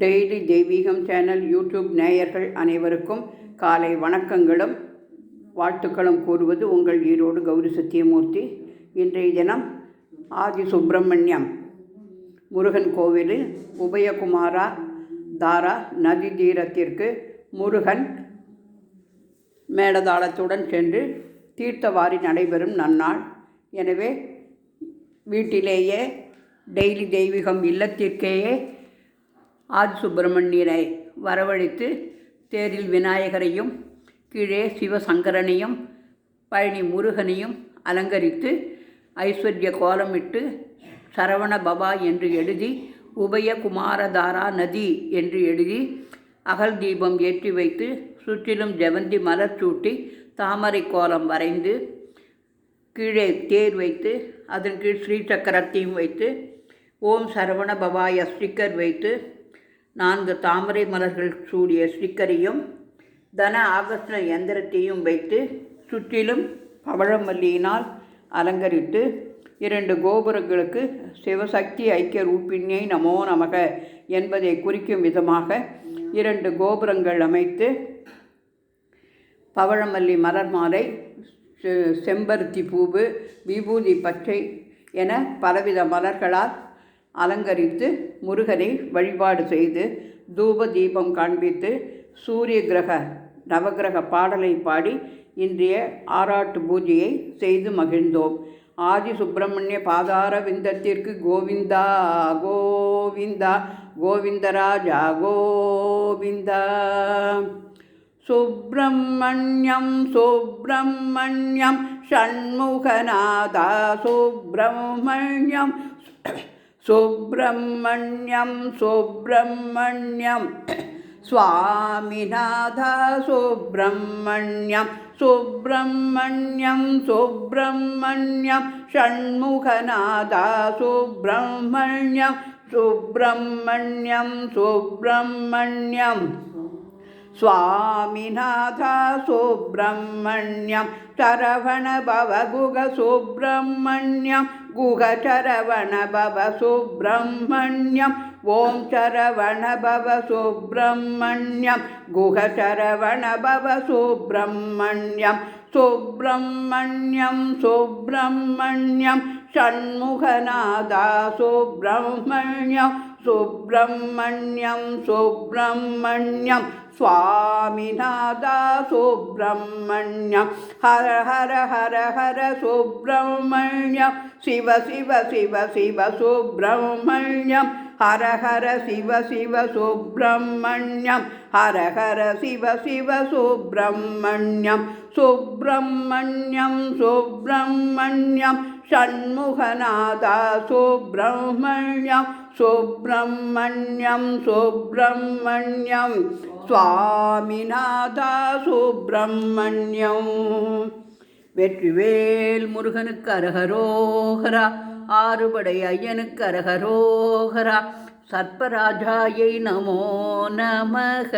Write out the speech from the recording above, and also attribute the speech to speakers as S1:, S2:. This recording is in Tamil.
S1: டெய்லி தெய்வீகம் சேனல் யூடியூப் நேயர்கள் அனைவருக்கும் காலை வணக்கங்களும் வாழ்த்துக்களும் கூறுவது உங்கள் ஈரோடு கௌரி சத்தியமூர்த்தி. இன்றைய தினம் ஆதி சுப்பிரமணியம் முருகன் கோவிலில் உபயகுமாரா தாரா நதி தீரத்திற்கு முருகன் மேளதாளத்துடன் சென்று தீர்த்தவாரி நடைபெறும் நன்னாள். எனவே வீட்டிலேயே டெய்லி தெய்வீகம் இல்லத்திற்கேயே ஆதி சுப்பிரமணியரை வரவழைத்து தேரில் விநாயகரையும் கீழே சிவசங்கரனையும் பழனி முருகனையும் அலங்கரித்து ஐஸ்வர்ய கோலமிட்டு சரவண பவா என்று எழுதி உபயகுமாரதாரா நதி என்று எழுதி அகல் தீபம் ஏற்றி வைத்து சுற்றிலும் ஜெவந்தி மலர் சூட்டி தாமரை கோலம் வரைந்து கீழே தேர் வைத்து அதன் கீழ் ஸ்ரீசக்கரத்தையும் வைத்து ஓம் சரவண பவாய ஸ்டிக்கர் வைத்து 4 தாமரை மலர்கள் சூடிய ஸ்டிக்கரையும் தன ஆகஸ்ட எந்திரத்தையும் வைத்து சுற்றிலும் பவழமல்லியினால் அலங்கரித்து 2 கோபுரங்களுக்கு சிவசக்தி ஐக்கிய ரூபிணியை நமோ நமக என்பதை குறிக்கும் விதமாக 2 கோபுரங்கள் அமைத்து பவழமல்லி மலர் மாலை, செம்பருத்தி பூவு, விபூதி பச்சை என பலவித மலர்களால் அலங்கரித்து முருகனை வழிபாடு செய்து தூப தீபம் காண்பித்து சூரிய கிரக நவகிரக பாடலை பாடி இன்றைய ஆராட்டு பூஜையை செய்து மகிழ்ந்தோம். ஆதி சுப்பிரமணிய பாதார விந்தத்திற்கு கோவிந்தா கோவிந்தா கோவிந்தராஜா கோவிந்தா. சுப்பிரமணியம் சுப்பிரமணியம் ஷண்முகநாதா சுப்பிரமணியம் சுப்பிரமணியம் சுப்பிரமணியம் சுவாமிநாதா சுப்பிரமணியம் சுப்பிரமணியம் சுப்பிரமணியம் ஷண்முகநாதா சுப்பிரமணியம் சுப்பிரமணியம் சுப்பிரமணியம் சுவாமிநாதா சுப்பிரமணியம் சரவண பவ குக சுப்பிரமணியம் குக சரவண பவ சுப்பிரமணியம் ஓம் சரவண பவ சுப்பிரமணியம் குக சரவண பவ சுப்பிரமணியம் சுப்பிரமணியம் சுப்பிரமணியம் ஷண்முகநாதா சுப்பிரமணியம் சுப்பிரமணியம் சுப்பிரமணியம் சுவாமிநாதா சுப்பிரமணியம் ஹர ஹர ஹர ஹர சுப்பிரமணியம் சிவ சிவ சிவ சிவ சுப்பிரமணியம் ஹர ஹர சிவ சிவ சுப்பிரமணியம் ஹர ஹர சிவ சிவ சுப்பிரமணியம் சுப்பிரமணியம் சுப்பிரமணியம் ஷண்முகநாதா சுப்பிரமணியம் சுப்பிரமணியம் சுப்பிரமணியம் சுவாமிநாதா சுப்பிரமணியம். வெற்றிவேல் முருகனுக்கு அரகரோகரா, ஆறுபடை ஐயனுக்கு அரகரோகரா, சர்ப்பராஜாயை நமோ நமக.